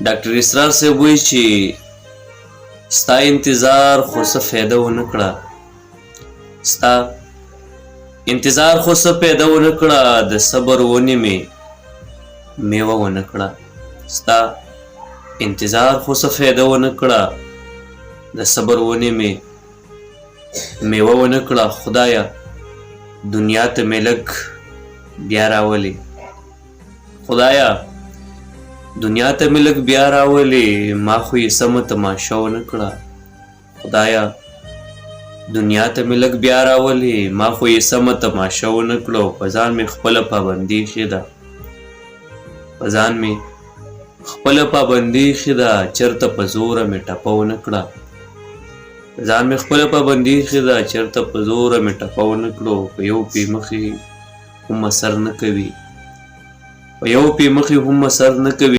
ډاکټر اسرار صاحب وایي چې ستا انتظار خو څه فایده ونه کړه، ستا انتظار خو څه فایده ونه کړه، د صبر ونې مې میوه ونه کړه. ستا انتظار خو څه فایده ونه کړه، د صبر ونې مې میوه ونه کړه. خدایه دنیا ته مې لږ بیا راولې، خدایه دنیا ته مې لږ بیا راولې، ما خو یې سمه تماشه ونه کړه. خدایه دنیا ته مې لږ بیا راولې، ما خو یې سمه تماشه ونه کړه. په ځان مې خپله پابندي ایښې ده، په ځان مې خپله پابندي ایښې ده، چېرته په زوره مې ټپه ونه کړه. په ځان مې خپله پابندي ایښې ده، چېرته په زوره مې ټپه ونه کړو. په یو پې مخې هم اثر نه کوي، په یو پې مخې هم اثر نه کوي.